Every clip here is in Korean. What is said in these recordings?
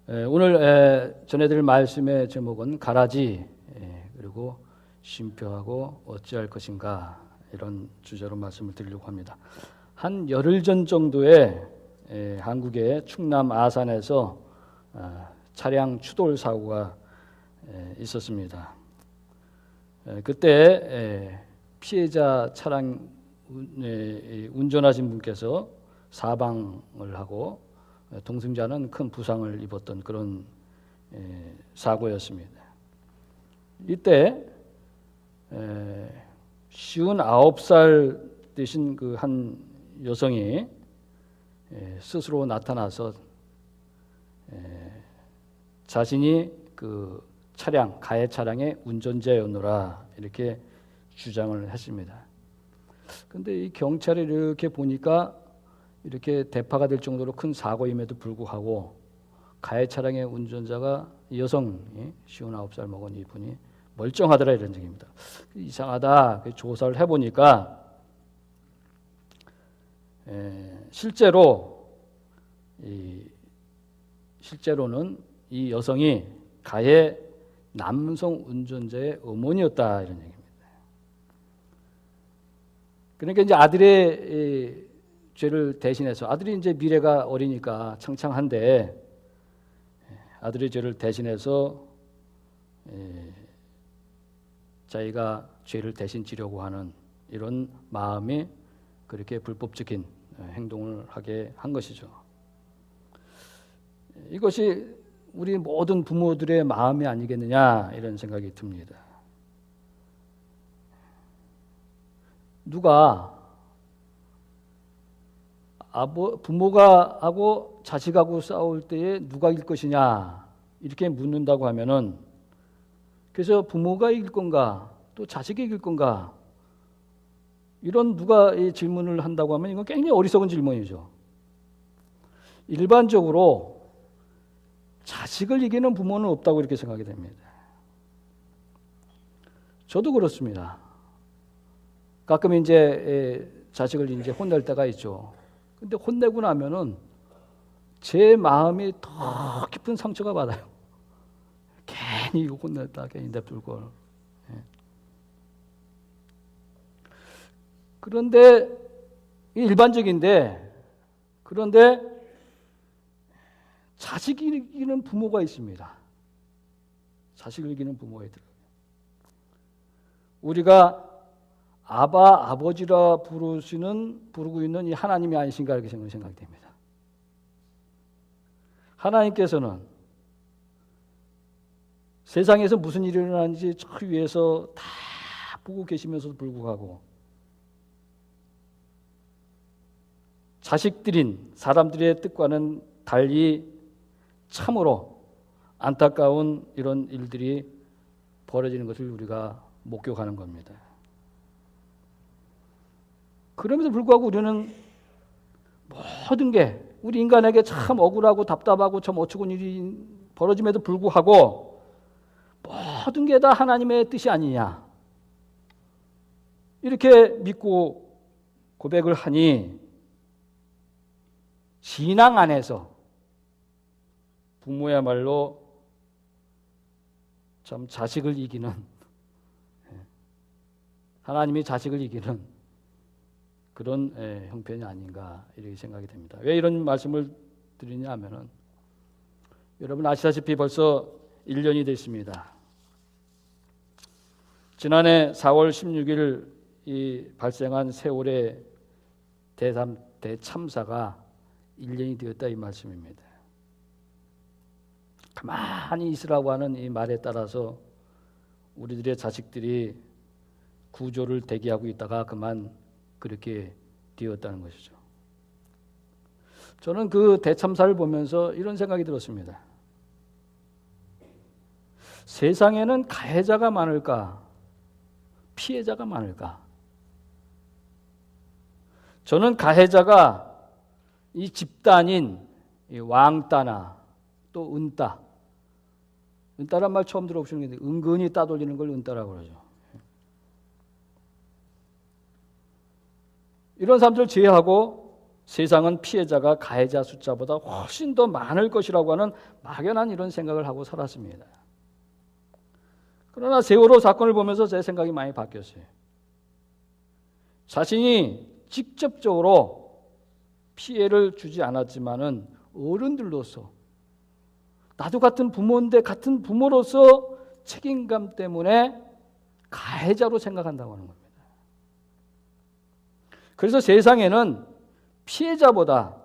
오늘 전해드릴 말씀의 제목은 가라지 그리고 쉼표하고 어찌할 것인가 이런 주제로 말씀을 드리려고 합니다. 한 열흘 전 정도에 한국의 충남 아산에서 차량 추돌 사고가 있었습니다. 그때 피해자 차량 운전하신 분께서 사방을 하고 동승자는 큰 부상을 입었던 그런 사고였습니다. 이때 59살 되신 그 한 여성이 스스로 나타나서 자신이 그 차량, 가해 차량의 운전자였노라 이렇게 주장을 했습니다. 그런데 이 경찰이 이렇게 보니까 이렇게 대파가 될 정도로 큰 사고임에도 불구하고 가해 차량의 운전자가 여성이 59살 먹은 이분이 멀쩡하더라 이런 얘기입니다. 이상하다 조사를 해보니까 실제로는 이 여성이 가해 남성 운전자의 어머니였다 이런 얘기입니다. 그러니까 이제 아들의 죄를 대신해서 아들이 이제 미래가 어리니까 창창한데 아들의 죄를 대신해서 자기가 죄를 대신 지려고 하는 이런 마음이 그렇게 불법적인 행동을 하게 한 것이죠. 이것이 우리 모든 부모들의 마음이 아니겠느냐 이런 생각이 듭니다. 누가 부모가 하고 자식하고 싸울 때에 누가 이길 것이냐 이렇게 묻는다고 하면은 그래서 부모가 이길 건가 또 자식이 이길 건가 이런 누가 이 질문을 한다고 하면 이건 굉장히 어리석은 질문이죠. 일반적으로 자식을 이기는 부모는 없다고 이렇게 생각이 됩니다. 저도 그렇습니다. 가끔 이제 자식을 이제 혼낼 때가 있죠. 근데 혼내고 나면은 제 마음이 더 깊은 상처가 받아요. 괜히 이거 혼냈다, 괜히 냅둘 걸. 그런데 일반적인데 그런데 자식이 이기는 부모가 있습니다. 자식을 이기는 부모가 있더라고요. 우리가 아바, 아버지라 부르고 있는 이 하나님이 아니신가 이렇게 생각됩니다. 하나님께서는 세상에서 무슨 일이 일어나는지 저 위에서 다 보고 계시면서도 불구하고 자식들인 사람들의 뜻과는 달리 참으로 안타까운 이런 일들이 벌어지는 것을 우리가 목격하는 겁니다. 그럼에도 불구하고 우리는 모든 게 우리 인간에게 참 억울하고 답답하고 참 어처구니 일이 벌어짐에도 불구하고 모든 게 다 하나님의 뜻이 아니냐 이렇게 믿고 고백을 하니 신앙 안에서 부모야말로 참 자식을 이기는 하나님이 자식을 이기는 그런 형편이 아닌가 이렇게 생각이 됩니다. 왜 이런 말씀을 드리냐 하면은 여러분 아시다시피 벌써 1년이 됐습니다. 지난해 4월 16일 이 발생한 세월의 대참사가 1년이 되었다 이 말씀입니다. 가만히 있으라고 하는 이 말에 따라서 우리들의 자식들이 구조를 대기하고 있다가 그만 그렇게 되었다는 것이죠. 저는 그 대참사를 보면서 이런 생각이 들었습니다. 세상에는 가해자가 많을까? 피해자가 많을까? 저는 가해자가 이 집단인 이 왕따나 또 은따란 말 처음 들어보시는 게 은근히 따돌리는 걸 은따라고 그러죠. 이런 사람들을 제외하고 세상은 피해자가 가해자 숫자보다 훨씬 더 많을 것이라고 하는 막연한 이런 생각을 하고 살았습니다. 그러나 세월호 사건을 보면서 제 생각이 많이 바뀌었어요. 자신이 직접적으로 피해를 주지 않았지만은 어른들로서 나도 같은 부모인데 같은 부모로서 책임감 때문에 가해자로 생각한다고 하는 겁니다. 그래서 세상에는 피해자보다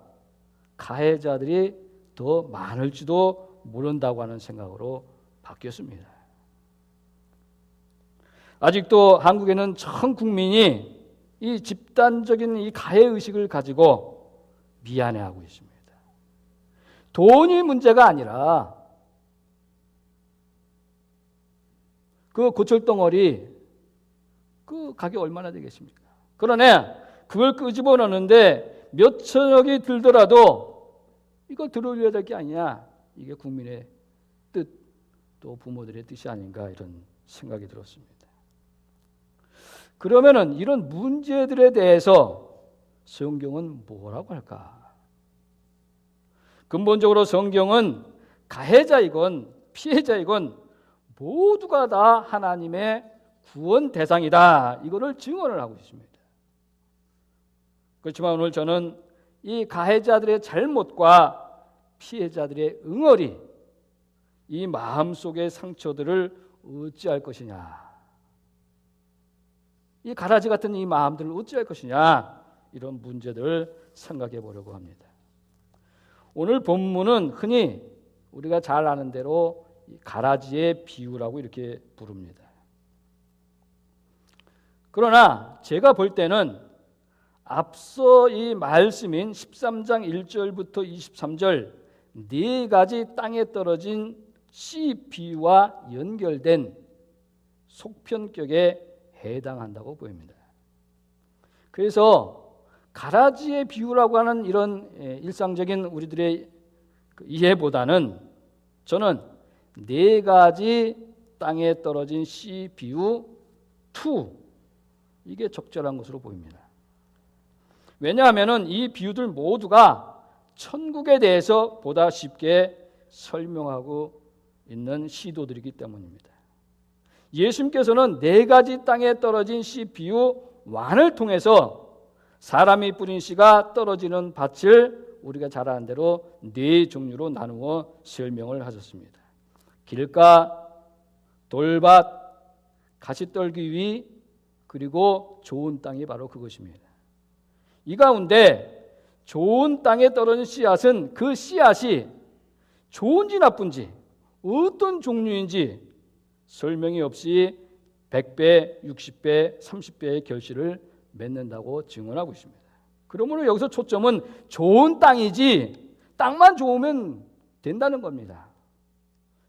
가해자들이 더 많을지도 모른다고 하는 생각으로 바뀌었습니다. 아직도 한국에는 전 국민이 이 집단적인 이 가해의식을 가지고 미안해하고 있습니다. 돈이 문제가 아니라 그 고철덩어리 그 가격 얼마나 되겠습니까? 그러나 그걸 끄집어 넣는데 몇 천억이 들더라도 이걸 들어올려야 될 게 아니냐. 이게 국민의 뜻, 또 부모들의 뜻이 아닌가 이런 생각이 들었습니다. 그러면은 이런 문제들에 대해서 성경은 뭐라고 할까? 근본적으로 성경은 가해자이건 피해자이건 모두가 다 하나님의 구원 대상이다. 이거를 증언을 하고 있습니다. 그렇지만 오늘 저는 이 가해자들의 잘못과 피해자들의 응어리, 이 마음속의 상처들을 어찌할 것이냐, 이 가라지 같은 이 마음들을 어찌할 것이냐, 이런 문제들을 생각해 보려고 합니다. 오늘 본문은 흔히 우리가 잘 아는 대로 가라지의 비유라고 이렇게 부릅니다. 그러나 제가 볼 때는 앞서 이 말씀인 13장 1절부터 23절 네 가지 땅에 떨어진 씨 비유와 연결된 속편격에 해당한다고 보입니다. 그래서 가라지의 비유라고 하는 이런 일상적인 우리들의 이해보다는 저는 네 가지 땅에 떨어진 씨 비유 2 이게 적절한 것으로 보입니다. 왜냐하면 이 비유들 모두가 천국에 대해서 보다 쉽게 설명하고 있는 시도들이기 때문입니다. 예수님께서는 네 가지 땅에 떨어진 씨 비유 1을 통해서 사람이 뿌린 씨가 떨어지는 밭을 우리가 잘 아는 대로 네 종류로 나누어 설명을 하셨습니다. 길가, 돌밭, 가시떨기 위, 그리고 좋은 땅이 바로 그것입니다. 이 가운데 좋은 땅에 떨어진 씨앗은 그 씨앗이 좋은지 나쁜지 어떤 종류인지 설명이 없이 100배, 60배, 30배의 결실을 맺는다고 증언하고 있습니다. 그러므로 여기서 초점은 좋은 땅이지 땅만 좋으면 된다는 겁니다.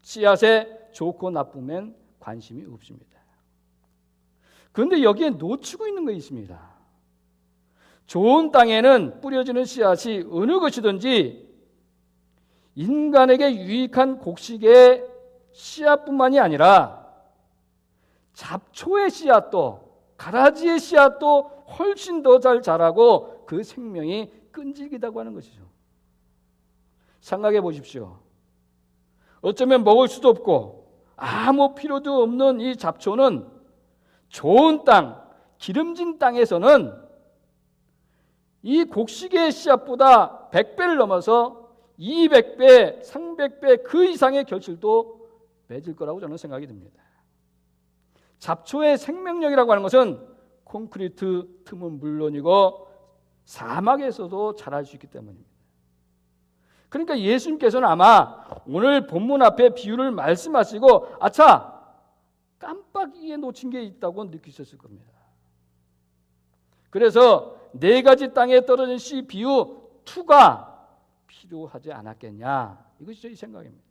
씨앗에 좋고 나쁘면 관심이 없습니다. 그런데 여기에 놓치고 있는 것이 있습니다. 좋은 땅에는 뿌려지는 씨앗이 어느 것이든지 인간에게 유익한 곡식의 씨앗뿐만이 아니라 잡초의 씨앗도 가라지의 씨앗도 훨씬 더 잘 자라고 그 생명이 끈질기다고 하는 것이죠. 생각해 보십시오. 어쩌면 먹을 수도 없고 아무 필요도 없는 이 잡초는 좋은 땅, 기름진 땅에서는 이 곡식의 씨앗보다 100배를 넘어서 200배, 300배 그 이상의 결실도 맺을 거라고 저는 생각이 듭니다. 잡초의 생명력이라고 하는 것은 콘크리트 틈은 물론이고 사막에서도 자랄 수 있기 때문입니다. 그러니까 예수님께서는 아마 오늘 본문 앞에 비유를 말씀하시고 아차 깜빡이에 놓친 게 있다고 느끼셨을 겁니다. 그래서 네 가지 땅에 떨어진 씨 비유 2가 필요하지 않았겠냐, 이것이 저희 생각입니다.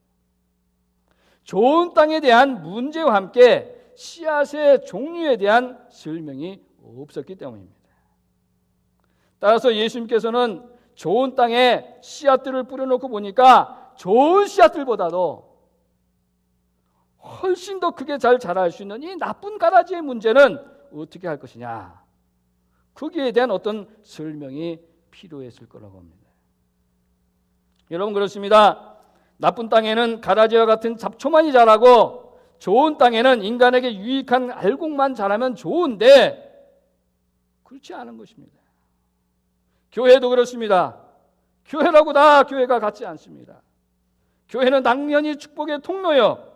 좋은 땅에 대한 문제와 함께 씨앗의 종류에 대한 설명이 없었기 때문입니다. 따라서 예수님께서는 좋은 땅에 씨앗들을 뿌려놓고 보니까 좋은 씨앗들보다도 훨씬 더 크게 잘 자랄 수 있는 이 나쁜 가라지의 문제는 어떻게 할 것이냐, 거기에 대한 어떤 설명이 필요했을 거라고 합니다. 여러분 그렇습니다. 나쁜 땅에는 가라지와 같은 잡초만이 자라고 좋은 땅에는 인간에게 유익한 알곡만 자라면 좋은데 그렇지 않은 것입니다. 교회도 그렇습니다. 교회라고 다 교회가 같지 않습니다. 교회는 당연히 축복의 통로요,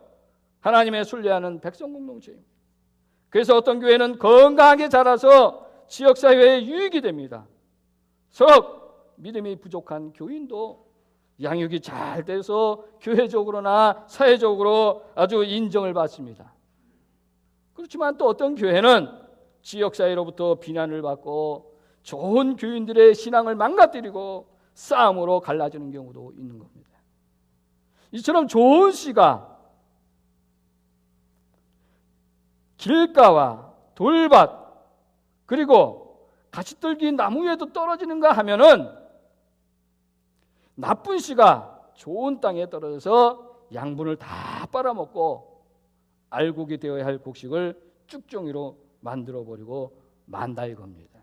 하나님의 순례하는 백성 공동체입니다. 그래서 어떤 교회는 건강하게 자라서 지역사회에 유익이 됩니다. 석 믿음이 부족한 교인도 양육이 잘 돼서 교회적으로나 사회적으로 아주 인정을 받습니다. 그렇지만 또 어떤 교회는 지역사회로부터 비난을 받고 좋은 교인들의 신앙을 망가뜨리고 싸움으로 갈라지는 경우도 있는 겁니다. 이처럼 좋은 씨가 길가와 돌밭 그리고 가시떨기 나무 위에도 떨어지는가 하면은 나쁜 씨가 좋은 땅에 떨어져서 양분을 다 빨아먹고 알곡이 되어야 할 곡식을 쭉정이로 만들어버리고 만다 이겁니다.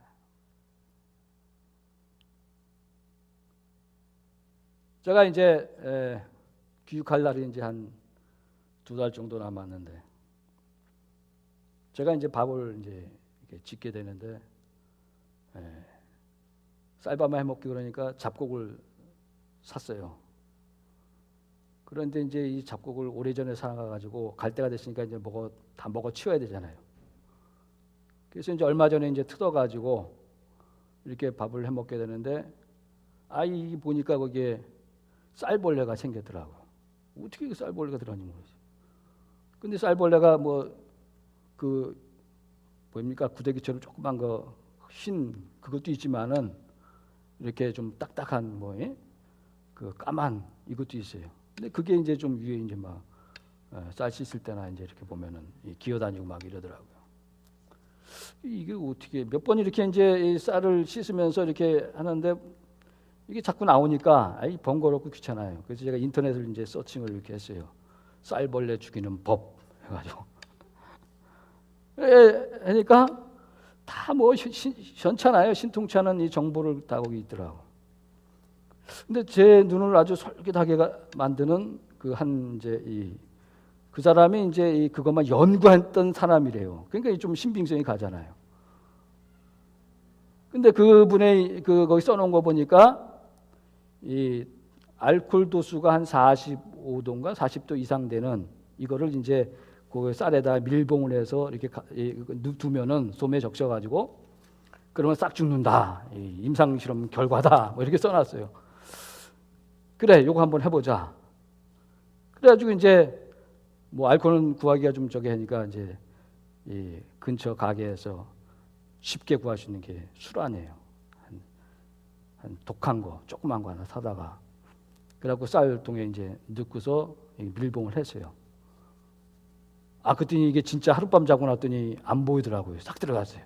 제가 이제 귀국할 날이 이제 한 2달 정도 남았는데 제가 이제 밥을 이제 이렇게 짓게 되는데 쌀밥만 해먹기 그러니까 잡곡을 샀어요. 그런데 이제 이 잡곡을 오래전에 사가지고 갈 때가 됐으니까 이제 다 먹어 치워야 되잖아요. 그래서 이제 얼마 전에 이제 뜯어가지고 이렇게 밥을 해먹게 되는데 이 보니까 거기에 쌀벌레가 생겼더라고. 어떻게 그 쌀벌레가 들어가는지 모르겠어요. 근데 쌀벌레가 뭡니까 구데기처럼 조그만 거 흰 그것도 있지만은 이렇게 좀 딱딱한 그 까만 이것도 있어요. 근데 그게 이제 좀 위에 이제 막 쌀 씻을 때나 이제 이렇게 보면은 기어다니고 막 이러더라고요. 이게 어떻게 몇 번 이렇게 이제 이 쌀을 씻으면서 이렇게 하는데 이게 자꾸 나오니까 번거롭고 귀찮아요. 그래서 제가 인터넷을 이제 서칭을 이렇게 했어요. 쌀벌레 죽이는 법 해가지고 하니까 다 현찮아요. 신통찮은 이 정보를 다 거기 있더라고. 근데 제 눈을 아주 솔깃하게 만드는 그 사람이 이제 그것만 연구했던 사람이래요. 그러니까 좀 신빙성이 가잖아요. 근데 그분의 거기 써놓은 거 보니까 이 알코올 도수가 한 45도인가 40도 이상 되는 이거를 이제 그 쌀에다 밀봉을 해서 이렇게 두면은 솜에 적셔가지고 그러면 싹 죽는다. 임상 실험 결과다. 이렇게 써놨어요. 그래, 요거 한번 해보자. 그래가지고 이제 알코올은 구하기가 좀 하니까 이제 이 근처 가게에서 쉽게 구할 수 있는 게 술안이에요. 한 독한 거, 조그만 거 하나 사다가 그래갖고 쌀통에 이제 넣고서 밀봉을 했어요. 그랬더니 이게 진짜 하룻밤 자고 났더니 안 보이더라고요. 싹 들어갔어요.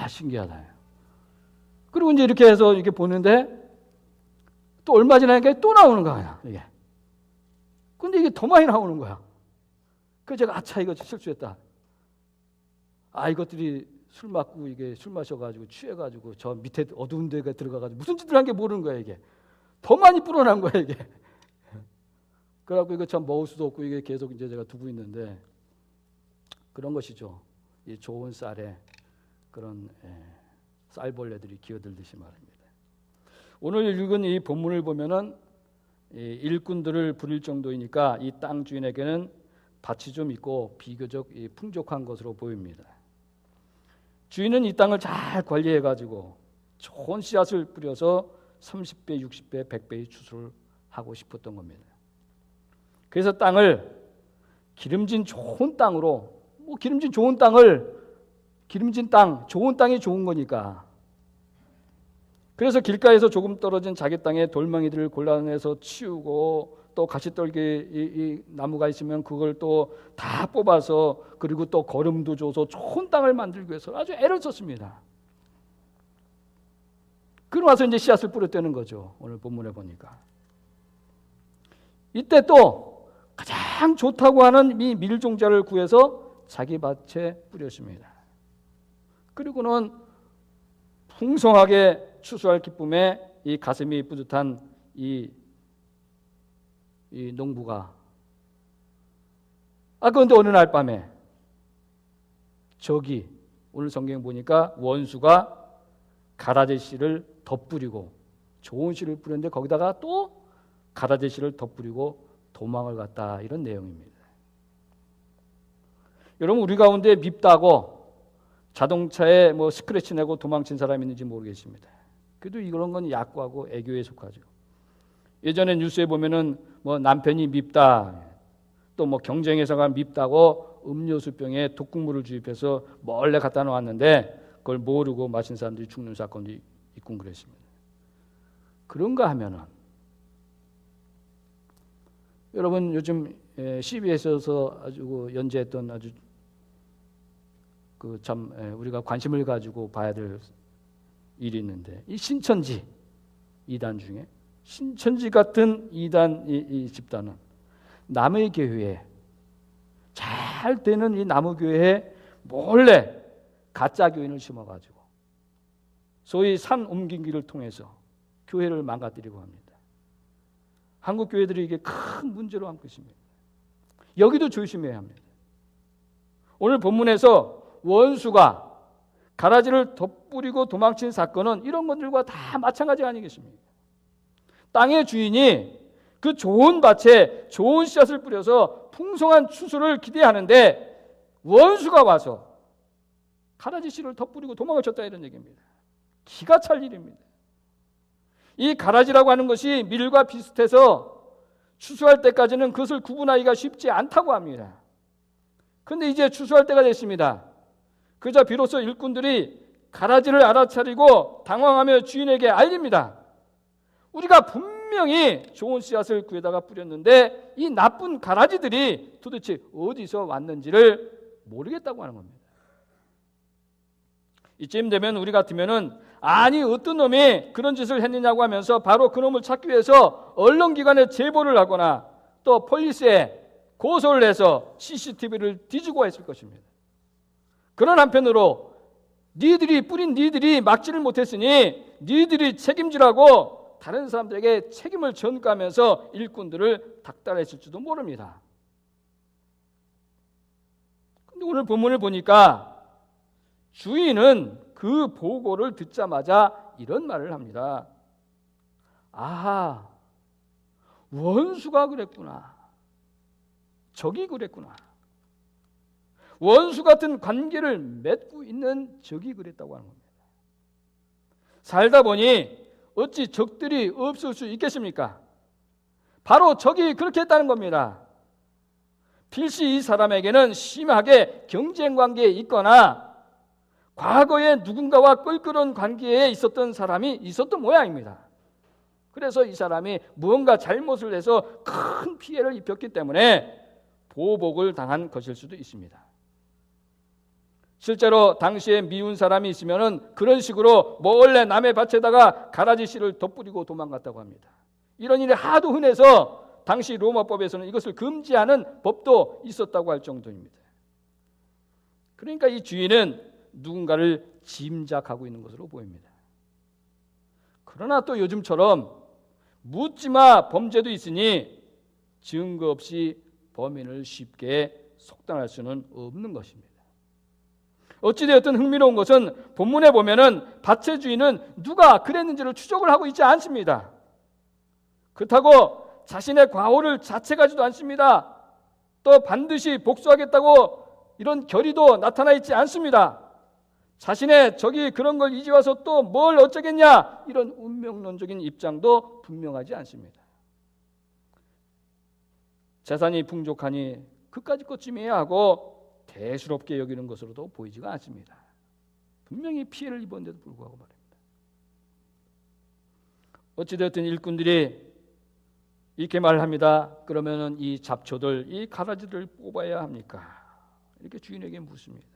신기하다. 그리고 이제 이렇게 해서 이렇게 보는데 또 얼마 지나니까 또 나오는 거야, 이게. 근데 이게 더 많이 나오는 거야. 그래서 제가 이거 실수했다. 이것들이 술 마셔가지고 취해가지고 저 밑에 어두운 데가 들어가가지고 무슨 짓을 한 게 모르는 거야, 이게. 더 많이 불어난 거야, 이게. 그래갖고 이거 참 먹을 수도 없고 이게 계속 이제 제가 두고 있는데 그런 것이죠. 이 좋은 쌀에 그런 쌀벌레들이 기어들듯이 말입니다. 오늘 읽은 이 본문을 보면은 일꾼들을 부릴 정도이니까 이 땅 주인에게는 밭이 좀 있고 비교적 풍족한 것으로 보입니다. 주인은 이 땅을 잘 관리해가지고 좋은 씨앗을 뿌려서 30배, 60배, 100배의 추수를 하고 싶었던 겁니다. 그래서 땅을 기름진 좋은 땅으로 기름진 땅, 좋은 땅이 좋은 거니까. 그래서 길가에서 조금 떨어진 자기 땅에 돌멩이들을 골라내서 치우고 또 가시떨기 이 나무가 있으면 그걸 또 다 뽑아서 그리고 또 거름도 줘서 좋은 땅을 만들기 위해서 아주 애를 썼습니다. 그러고 나서 이제 씨앗을 뿌렸다는 거죠. 오늘 본문에 보니까. 이때 또 가장 좋다고 하는 이 밀종자를 구해서 자기 밭에 뿌렸습니다. 그리고는 풍성하게 추수할 기쁨에 이 가슴이 뿌듯한 이 농부가 그런데 어느 날 밤에 저기 오늘 성경 보니까 원수가 가라지 씨를 덧뿌리고 좋은 씨를 뿌렸는데 거기다가 또 가라지 씨를 덧뿌리고 도망을 갔다, 이런 내용입니다. 여러분, 우리 가운데 밉다고 자동차에 스크래치 내고 도망친 사람이 있는지 모르겠습니다. 그래도 이런 건 약과고 애교에 속하죠. 예전에 뉴스에 보면은 남편이 밉다, 또 경쟁회사가 밉다고 음료수병에 독극물을 주입해서 몰래 갖다 놓았는데 그걸 모르고 마신 사람들이 죽는 사건도 있고 그랬습니다. 그런가 하면은 여러분, 요즘 CBS에서 아주 연재했던 아주 참 우리가 관심을 가지고 봐야 될 일이 있는데, 이 신천지 이단 중에 신천지 같은 이단 이 집단은 남의 교회에 잘 되는 이 남의 교회에 몰래 가짜 교인을 심어가지고 소위 산 옮기기를 통해서 교회를 망가뜨리고 합니다. 한국 교회들이 이게 큰 문제로 삼고 있습니다. 여기도 조심해야 합니다. 오늘 본문에서 원수가 가라지를 덧뿌리고 도망친 사건은 이런 것들과 다 마찬가지 아니겠습니까? 땅의 주인이 그 좋은 밭에 좋은 씨앗을 뿌려서 풍성한 추수를 기대하는데 원수가 와서 가라지 씨를 덧뿌리고 도망을 쳤다, 이런 얘기입니다. 기가 찰 일입니다. 이 가라지라고 하는 것이 밀과 비슷해서 추수할 때까지는 그것을 구분하기가 쉽지 않다고 합니다. 그런데 이제 추수할 때가 됐습니다. 그자 비로소 일꾼들이 가라지를 알아차리고 당황하며 주인에게 알립니다. 우리가 분명히 좋은 씨앗을 그에다가 뿌렸는데 이 나쁜 가라지들이 도대체 어디서 왔는지를 모르겠다고 하는 겁니다. 이쯤 되면 우리 같으면은 아니 어떤 놈이 그런 짓을 했느냐고 하면서 바로 그 놈을 찾기 위해서 언론기관에 제보를 하거나 또 폴리스에 고소를 해서 CCTV를 뒤지고 했을 것입니다. 그런 한편으로 니들이 막지를 못했으니 니들이 책임지라고 다른 사람들에게 책임을 전가하면서 일꾼들을 닥달했을지도 모릅니다. 그런데 오늘 본문을 보니까 주인은 그 보고를 듣자마자 이런 말을 합니다. 아하, 원수가 그랬구나. 적이 그랬구나. 원수 같은 관계를 맺고 있는 적이 그랬다고 하는 겁니다. 살다 보니 어찌 적들이 없을 수 있겠습니까? 바로 적이 그렇게 했다는 겁니다. 필시 이 사람에게는 심하게 경쟁 관계에 있거나 과거에 누군가와 껄끄러운 관계에 있었던 사람이 있었던 모양입니다. 그래서 이 사람이 무언가 잘못을 해서 큰 피해를 입혔기 때문에 보복을 당한 것일 수도 있습니다. 실제로 당시에 미운 사람이 있으면은 그런 식으로 몰래 남의 밭에다가 가라지 씨를 덧뿌리고 도망갔다고 합니다. 이런 일이 하도 흔해서 당시 로마법에서는 이것을 금지하는 법도 있었다고 할 정도입니다. 그러니까 이 주인은 누군가를 짐작하고 있는 것으로 보입니다. 그러나 또 요즘처럼 묻지마 범죄도 있으니 증거 없이 범인을 쉽게 속단할 수는 없는 것입니다. 어찌되었든 흥미로운 것은 본문에 보면은 밭의 주인은 누가 그랬는지를 추적을 하고 있지 않습니다. 그렇다고 자신의 과오를 자책하지도 않습니다. 또 반드시 복수하겠다고 이런 결의도 나타나 있지 않습니다. 자신의 적이 그런 걸 이제 와서 또 뭘 어쩌겠냐, 이런 운명론적인 입장도 분명하지 않습니다. 재산이 풍족하니 그까짓 것쯤이야 하고 대수롭게 여기는 것으로도 보이지가 않습니다. 분명히 피해를 입었는데도 불구하고 말입니다. 어찌되었든 일꾼들이 이렇게 말합니다. 그러면은 이 잡초들, 이 가라지들 뽑아야 합니까? 이렇게 주인에게 묻습니다.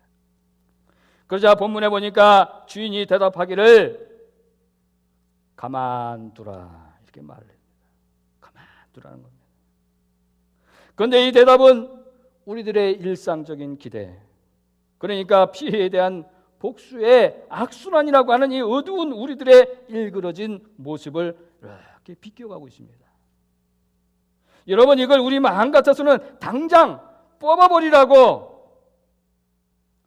그러자 본문에 보니까 주인이 대답하기를 가만두라, 이렇게 말을 합니다. 가만두라는 겁니다. 그런데 이 대답은 우리들의 일상적인 기대, 그러니까 피해에 대한 복수의 악순환이라고 하는 이 어두운 우리들의 일그러진 모습을 이렇게 비껴가고 있습니다. 여러분, 이걸 우리 마음 같아서는 당장 뽑아버리라고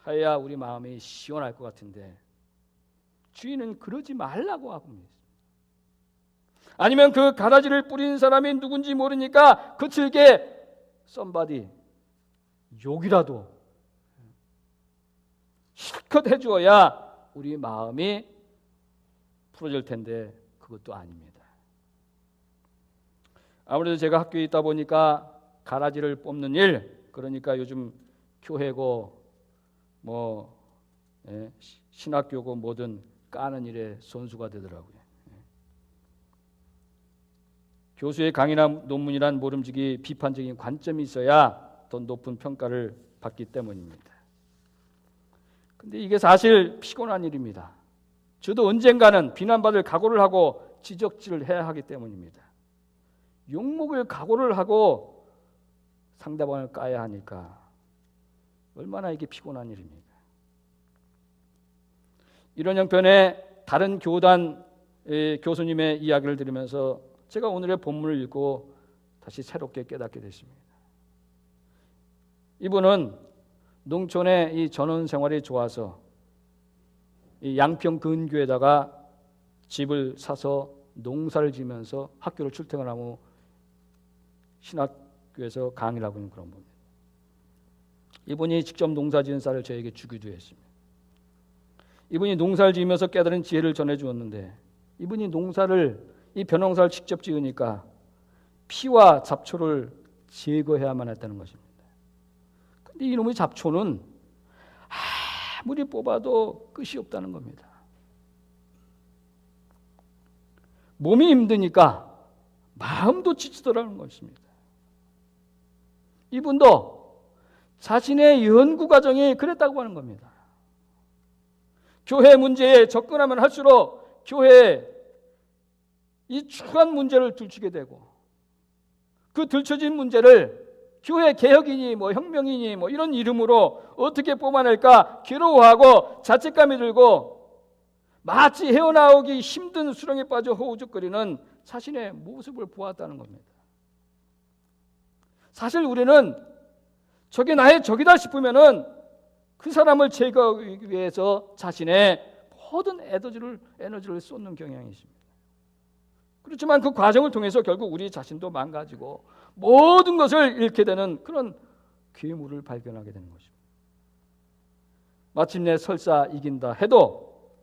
해야 우리 마음이 시원할 것 같은데 주인은 그러지 말라고 하고 있습니다. 아니면 그 가라지를 뿌린 사람이 누군지 모르니까 거칠게 somebody 욕이라도 실컷 해주어야 우리 마음이 풀어질 텐데 그것도 아닙니다. 아무래도 제가 학교에 있다 보니까 가라지를 뽑는 일, 그러니까 요즘 교회고 신학교고 뭐든 까는 일에 선수가 되더라고요. 교수의 강의나 논문이란 모름지기 비판적인 관점이 있어야 더 높은 평가를 받기 때문입니다. 근데 이게 사실 피곤한 일입니다. 저도 언젠가는 비난받을 각오를 하고 지적질을 해야 하기 때문입니다. 욕먹을 각오를 하고 상대방을 까야 하니까 얼마나 이게 피곤한 일입니까? 이런 형편의 다른 교단 교수님의 이야기를 들으면서 제가 오늘의 본문을 읽고 다시 새롭게 깨닫게 됐습니다. 이분은 농촌의 이 전원 생활이 좋아서 이 양평 근교에다가 집을 사서 농사를 지면서 학교를 출퇴근하고 신학교에서 강의를 하고 있는 그런 분입니다. 이분이 직접 농사 지은 쌀을 저에게 주기도 했습니다. 이분이 농사를 지으면서 깨달은 지혜를 전해주었는데 이분이 이 벼농사를 직접 지으니까 피와 잡초를 제거해야만 했다는 것입니다. 근데 이놈의 잡초는 아무리 뽑아도 끝이 없다는 겁니다. 몸이 힘드니까 마음도 지치더라는 것입니다. 이분도 자신의 연구 과정이 그랬다고 하는 겁니다. 교회 문제에 접근하면 할수록 교회에 이 추한 문제를 들추게 되고 그 들춰진 문제를 교회 개혁이니 혁명이니 이런 이름으로 어떻게 뽑아낼까 괴로워하고 자책감이 들고 마치 헤어나오기 힘든 수렁에 빠져 허우적거리는 자신의 모습을 보았다는 겁니다. 사실 우리는 저게 나의 적이다 싶으면은 그 사람을 제거하기 위해서 자신의 모든 에너지를 쏟는 경향이 있습니다. 그렇지만 그 과정을 통해서 결국 우리 자신도 망가지고 모든 것을 잃게 되는 그런 괴물을 발견하게 되는 것입니다. 마침내 설사 이긴다 해도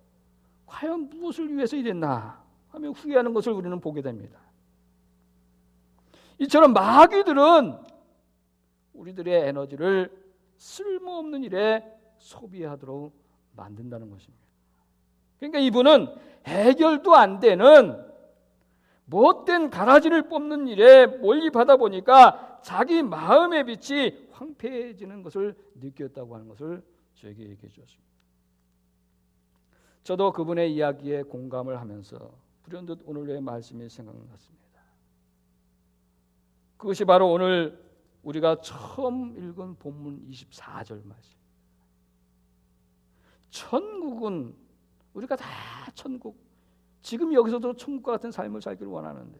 과연 무엇을 위해서 이랬나 하며 후회하는 것을 우리는 보게 됩니다. 이처럼 마귀들은 우리들의 에너지를 쓸모없는 일에 소비하도록 만든다는 것입니다. 그러니까 이분은 해결도 안 되는 못된 가라지를 뽑는 일에 몰입하다 보니까 자기 마음의 빛이 황폐해지는 것을 느꼈다고 하는 것을 저에게 얘기해 주었습니다. 저도 그분의 이야기에 공감을 하면서 불현듯 오늘의 말씀이 생각났습니다. 그것이 바로 오늘 우리가 처음 읽은 본문 24절 말씀. 천국은 우리가 다 천국, 지금 여기서도 천국과 같은 삶을 살기를 원하는데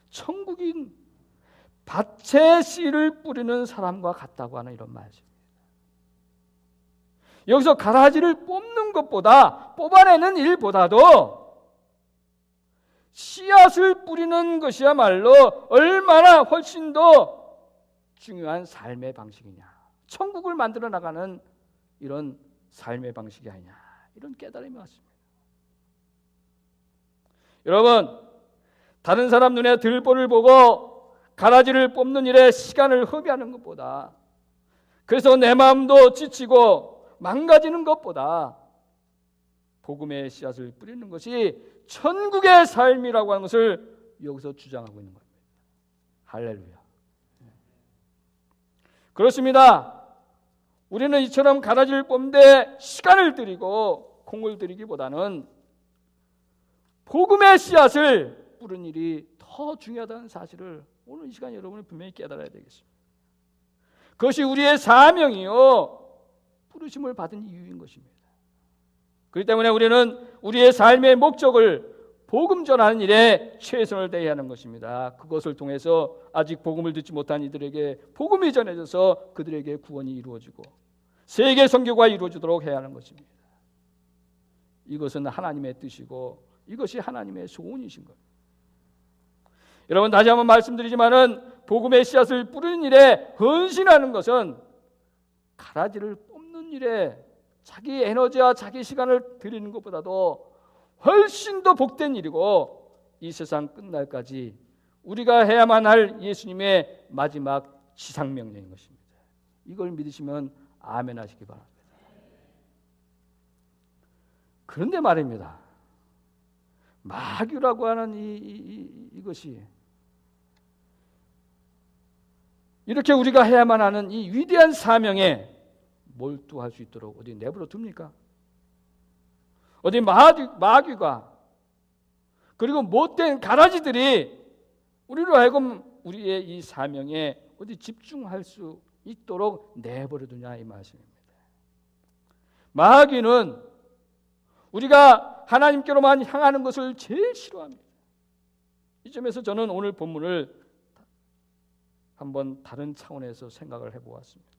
천국인 밭에 씨를 뿌리는 사람과 같다고 하는 이런 말씀입니다. 여기서 가라지를 뽑는 것보다 뽑아내는 일보다도 씨앗을 뿌리는 것이야말로 얼마나 훨씬 더 중요한 삶의 방식이냐, 천국을 만들어 나가는 이런 삶의 방식이 아니냐, 이런 깨달음이 왔습니다. 여러분, 다른 사람 눈에 들보를 보고 가라지를 뽑는 일에 시간을 허비하는 것보다, 그래서 내 마음도 지치고 망가지는 것보다 복음의 씨앗을 뿌리는 것이 천국의 삶이라고 하는 것을 여기서 주장하고 있는 겁니다. 할렐루야. 그렇습니다. 우리는 이처럼 가라지를 뽑는데 시간을 들이고 공을 들이기보다는 복음의 씨앗을 뿌리는 일이 더 중요하다는 사실을 오늘 이 시간 여러분이 분명히 깨달아야 되겠습니다. 그것이 우리의 사명이요 부르심을 받은 이유인 것입니다. 그렇기 때문에 우리는 우리의 삶의 목적을 복음 전하는 일에 최선을 다해야 하는 것입니다. 그것을 통해서 아직 복음을 듣지 못한 이들에게 복음이 전해져서 그들에게 구원이 이루어지고 세계 선교가 이루어지도록 해야 하는 것입니다. 이것은 하나님의 뜻이고 이것이 하나님의 소원이신 거예요. 여러분, 다시 한번 말씀드리지만은 복음의 씨앗을 뿌리는 일에 헌신하는 것은 가라지를 뽑는 일에 자기 에너지와 자기 시간을 들이는 것보다도 훨씬 더 복된 일이고 이 세상 끝날까지 우리가 해야만 할 예수님의 마지막 지상명령인 것입니다. 이걸 믿으시면 아멘 하시기 바랍니다. 그런데 말입니다. 마귀라고 하는 이것이 이렇게 우리가 해야만 하는 이 위대한 사명에 몰두할 수 있도록 어디 내버려 둡니까? 어디 마귀가 그리고 못된 가라지들이 우리로 하여금 우리의 이 사명에 어디 집중할 수 있도록 내버려 두냐 이 말씀입니다. 마귀는 우리가 하나님께로만 향하는 것을 제일 싫어합니다. 이 점에서 저는 오늘 본문을 한번 다른 차원에서 생각을 해보았습니다.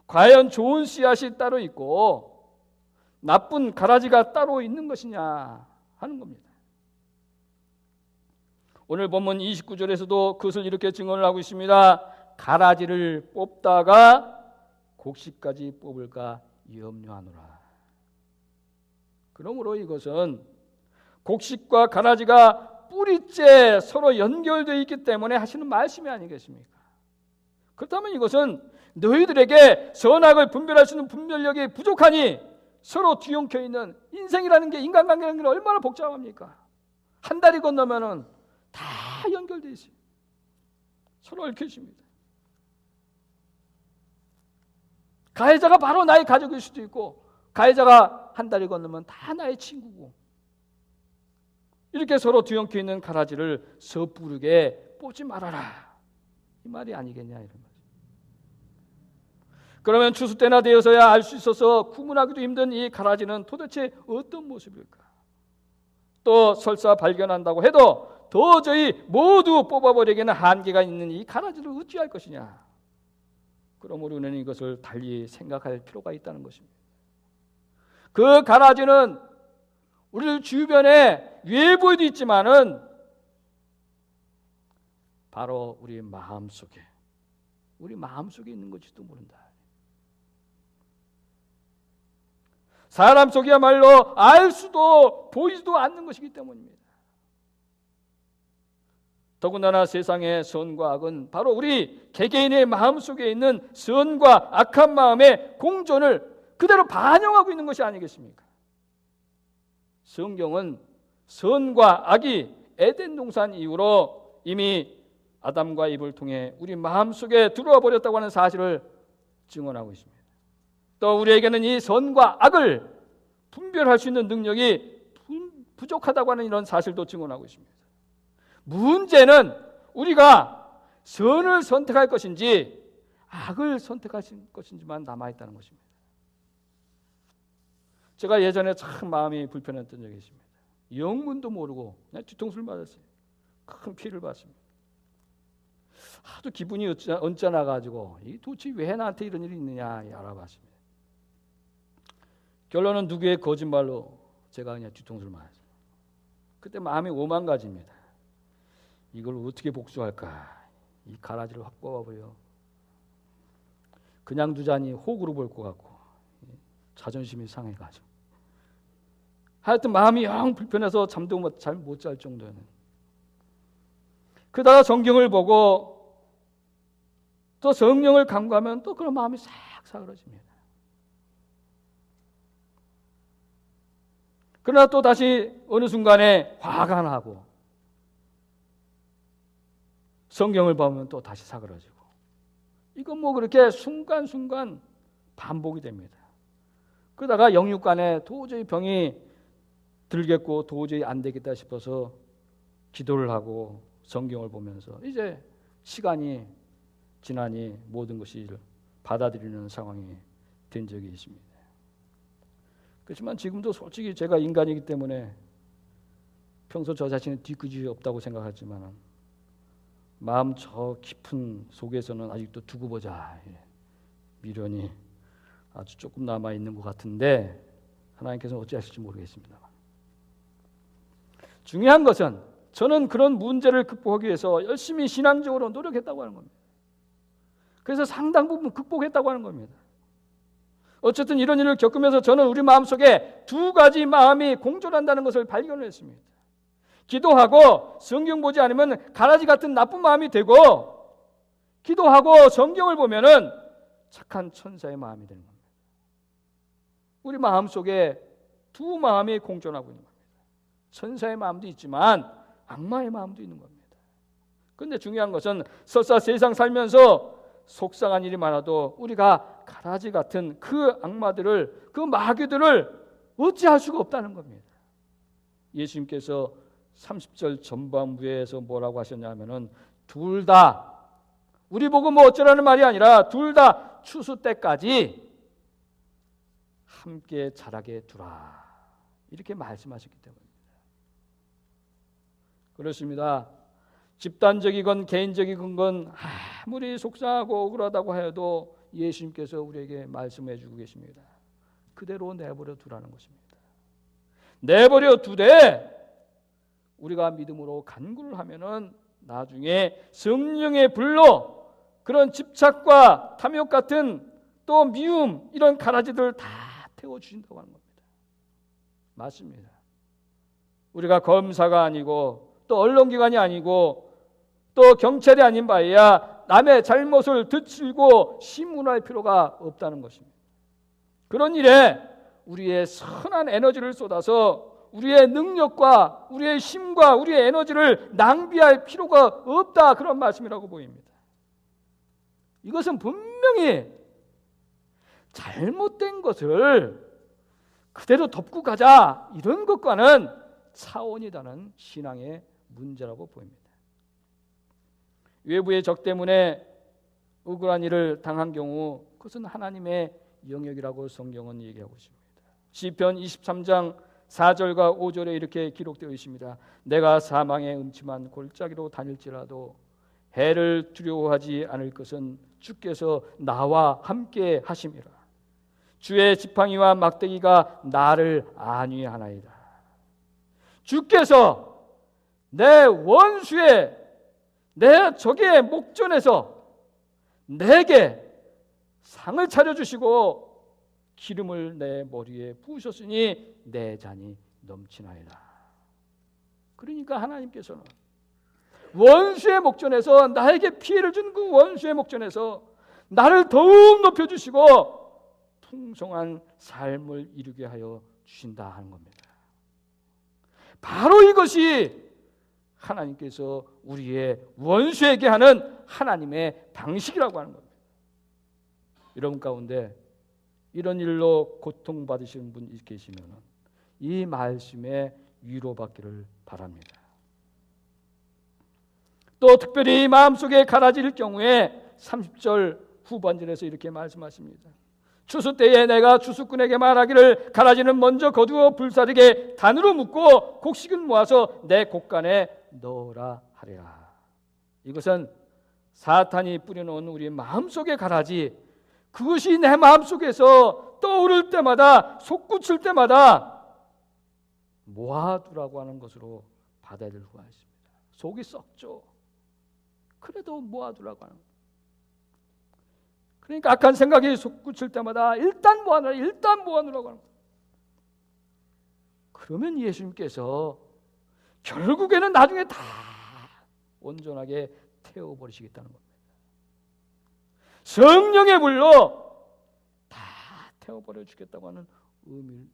과연 좋은 씨앗이 따로 있고 나쁜 가라지가 따로 있는 것이냐 하는 겁니다. 오늘 본문 29절에서도 그것을 이렇게 증언을 하고 있습니다. 가라지를 뽑다가 곡식까지 뽑을까 염려하노라. 그러므로 이것은 곡식과 가라지가 뿌리째 서로 연결되어 있기 때문에 하시는 말씀이 아니겠습니까? 그렇다면 이것은 너희들에게 선악을 분별할 수 있는 분별력이 부족하니 서로 뒤엉켜 있는 인생이라는 게 인간관계라는 게 얼마나 복잡합니까? 한 달이 건너면은 다 연결되어 있어요. 서로 얽혀 있습니다. 가해자가 바로 나의 가족일 수도 있고 가해자가 한 달이 건너면 다 나의 친구고 이렇게 서로 뒤엉켜 있는 가라지를 섣부르게 뽑지 말아라 이 말이 아니겠냐 이런 거죠. 그러면 추수 때나 되어서야 알 수 있어서 구분하기도 힘든 이 가라지는 도대체 어떤 모습일까? 또 설사 발견한다고 해도 도저히 모두 뽑아버리기에는 한계가 있는 이 가라지를 어찌할 것이냐? 그러므로 우리는 이것을 달리 생각할 필요가 있다는 것입니다. 그 가라지는 우리 주변에 외부에도 있지만은 바로 우리 마음속에 있는 것일지도 모른다. 사람 속이야말로 알 수도 보이지도 않는 것이기 때문입니다. 더군다나 세상의 선과 악은 바로 우리 개개인의 마음속에 있는 선과 악한 마음의 공존을 그대로 반영하고 있는 것이 아니겠습니까? 성경은 선과 악이 에덴 동산 이후로 이미 아담과 이브를 통해 우리 마음속에 들어와 버렸다고 하는 사실을 증언하고 있습니다. 또 우리에게는 이 선과 악을 분별할 수 있는 능력이 부족하다고 하는 이런 사실도 증언하고 있습니다. 문제는 우리가 선을 선택할 것인지 악을 선택할 것인지만 남아있다는 것입니다. 제가 예전에 참 마음이 불편했던 적이 있습니다. 영문도 모르고 그냥 뒤통수를 맞았어요. 큰 피해를 봤습니다. 하도 기분이 언짢아가지고 도대체 왜 나한테 이런 일이 있느냐 알아봤습니다. 결론은 누구의 거짓말로 제가 그냥 뒤통수를 맞았어요. 그때 마음이 오만가지입니다. 이걸 어떻게 복수할까? 이 가라지를 확 뽑아버려. 그냥 두자니 호구로 볼 것 같고 자존심이 상해가지고 하여튼 마음이 영 불편해서 잠도 잘 못 잘 정도는. 그러다가 성경을 보고 또 성령을 간구하면 또 그런 마음이 싹 사그러집니다. 그러나 또 다시 어느 순간에 화가 나고 성경을 보면 또 다시 사그러지고 이건 뭐 그렇게 순간순간 반복이 됩니다. 그러다가 영육간에 도저히 병이 들겠고 도저히 안 되겠다 싶어서 기도를 하고 성경을 보면서 이제 시간이 지나니 모든 것이 받아들이는 상황이 된 적이 있습니다. 그렇지만 지금도 솔직히 제가 인간이기 때문에 평소 저 자신은 뒤끝이 없다고 생각하지만 마음 저 깊은 속에서는 아직도 두고 보자, 미련이 아주 조금 남아 있는 것 같은데 하나님께서는 어찌하실지 모르겠습니다. 중요한 것은 저는 그런 문제를 극복하기 위해서 열심히 신앙적으로 노력했다고 하는 겁니다. 그래서 상당 부분 극복했다고 하는 겁니다. 어쨌든 이런 일을 겪으면서 저는 우리 마음속에 두 가지 마음이 공존한다는 것을 발견을 했습니다. 기도하고 성경 보지 않으면 가라지 같은 나쁜 마음이 되고, 기도하고 성경을 보면은 착한 천사의 마음이 되는 겁니다. 우리 마음속에 두 마음이 공존하고 있는 겁니다. 천사의 마음도 있지만 악마의 마음도 있는 겁니다. 그런데 중요한 것은 설사 세상 살면서 속상한 일이 많아도 우리가 가라지 같은 그 악마들을, 그 마귀들을 어찌할 수가 없다는 겁니다. 예수님께서 30절 전반부에서 뭐라고 하셨냐면은 둘 다, 우리 보고 뭐 어쩌라는 말이 아니라 둘 다 추수 때까지 함께 자라게 두라, 이렇게 말씀하셨기 때문입니다. 그렇습니다. 집단적이건 개인적이건 건 아무리 속상하고 억울하다고 해도 예수님께서 우리에게 말씀해 주고 계십니다. 그대로 내버려 두라는 것입니다. 내버려 두되 우리가 믿음으로 간구를 하면은 나중에 성령의 불로 그런 집착과 탐욕 같은 또 미움, 이런 가라지들 다 태워주신다고 하는 겁니다. 맞습니다. 우리가 검사가 아니고 또 언론기관이 아니고 또 경찰이 아닌 바에야 남의 잘못을 드치고 신문할 필요가 없다는 것입니다. 그런 일에 우리의 선한 에너지를 쏟아서 우리의 능력과 우리의 힘과 우리의 에너지를 낭비할 필요가 없다, 그런 말씀이라고 보입니다. 이것은 분명히 잘못된 것을 그대로 덮고 가자, 이런 것과는 차원이 다른 신앙의 문제라고 보입니다. 외부의 적 때문에 억울한 일을 당한 경우 그것은 하나님의 영역이라고 성경은 얘기하고 있습니다. 시편 23장 4절과 5절에 이렇게 기록되어 있습니다. 내가 사망의 음침한 골짜기로 다닐지라도 해를 두려워하지 않을 것은 주께서 나와 함께 하심이라. 주의 지팡이와 막대기가 나를 안위하나이다. 주께서 내 원수의, 내 적의 목전에서 내게 상을 차려주시고 기름을 내 머리에 부으셨으니 내 잔이 넘치나이다. 그러니까 하나님께서는 원수의 목전에서, 나에게 피해를 준 그 원수의 목전에서 나를 더욱 높여주시고 풍성한 삶을 이루게 하여 주신다 하는 겁니다. 바로 이것이 하나님께서 우리의 원수에게 하는 하나님의 방식이라고 하는 겁니다. 여러분 가운데 이런 일로 고통받으시는 분 계시면 이 말씀에 위로받기를 바랍니다. 또 특별히 마음속에 가라질 경우에 30절 후반절에서 이렇게 말씀하십니다. 추수 때에 내가 추수꾼에게 말하기를 가라지는 먼저 거두어 불사르게 단으로 묶고 곡식은 모아서 내 곡간에 넣으라 하리라. 이것은 사탄이 뿌려놓은 우리 마음속의 가라지, 그것이 내 마음속에서 떠오를 때마다, 솟구칠 때마다 모아두라고 하는 것으로 받아들이고 있습니다. 속이 썩죠. 그래도 모아두라고 하는 거예요. 그러니까 악한 생각이 솟구칠 때마다 일단 모아놓으라, 일단 모아놓으라고 하는 거예요. 그러면 예수님께서 결국에는 나중에 다 온전하게 태워버리시겠다는 겁니다. 성령의 불로 다 태워버려 주겠다고 하는 의미.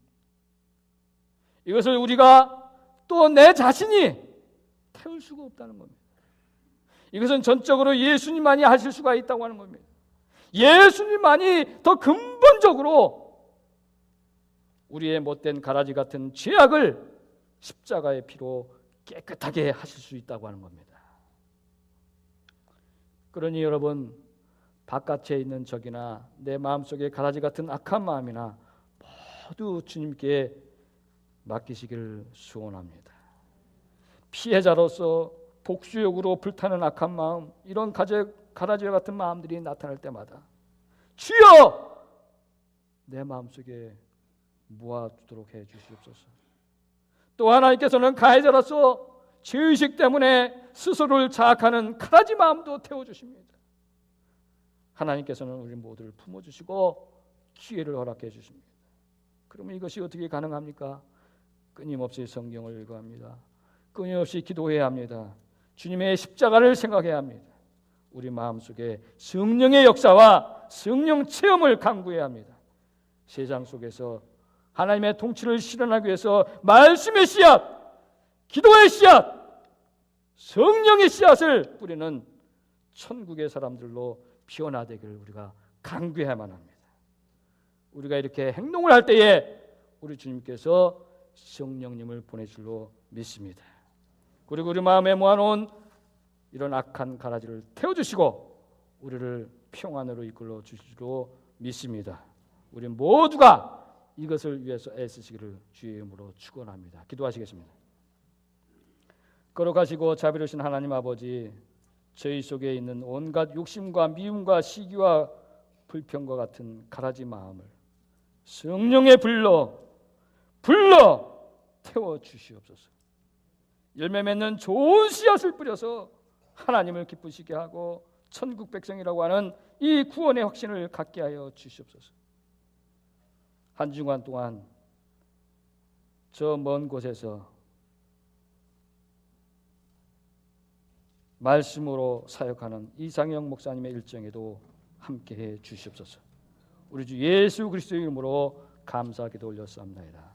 이것을 우리가 또 내 자신이 태울 수가 없다는 겁니다. 이것은 전적으로 예수님만이 하실 수가 있다고 하는 겁니다. 예수님만이 더 근본적으로 우리의 못된 가라지 같은 죄악을 십자가의 피로 깨끗하게 하실 수 있다고 하는 겁니다. 그러니 여러분, 바깥에 있는 적이나 내 마음속에 가라지 같은 악한 마음이나 모두 주님께 맡기시기를 소원합니다. 피해자로서 복수욕으로 불타는 악한 마음, 이런 가라지와 같은 마음들이 나타날 때마다 주여 내 마음속에 모아두도록 해 주시옵소서. 또 하나님께서는 가해자로서 죄의식 때문에 스스로를 자학하는 가라지 마음도 태워주십니다. 하나님께서는 우리 모두를 품어주시고 기회를 허락해 주십니다. 그러면 이것이 어떻게 가능합니까? 끊임없이 성경을 읽어야 합니다. 끊임없이 기도해야 합니다. 주님의 십자가를 생각해야 합니다. 우리 마음속에 성령의 역사와 성령 체험을 강구해야 합니다. 세상 속에서 하나님의 통치를 실현하기 위해서 말씀의 씨앗, 기도의 씨앗, 성령의 씨앗을 뿌리는 천국의 사람들로 피어나되기를 우리가 강구해야만 합니다. 우리가 이렇게 행동을 할 때에 우리 주님께서 성령님을 보내실로 믿습니다. 그리고 우리 마음에 모아놓은 이런 악한 가라지를 태워주시고 우리를 평안으로 이끌어 주시기로 믿습니다. 우리 모두가 이것을 위해서 애쓰시기를 주의 이름으로 축원합니다. 기도하시겠습니다. 거룩하시고 자비로우신 하나님 아버지, 저희 속에 있는 온갖 욕심과 미움과 시기와 불평과 같은 가라지 마음을 성령의 불러 태워 주시옵소서. 열매 맺는 좋은 씨앗을 뿌려서 하나님을 기쁘시게 하고 천국 백성이라고 하는 이 구원의 확신을 갖게 하여 주시옵소서. 한 주간 동안 저 먼 곳에서 말씀으로 사역하는 이상영 목사님의 일정에도 함께해 주시옵소서. 우리 주 예수 그리스도의 이름으로 감사 기도 올렸사옵나이다.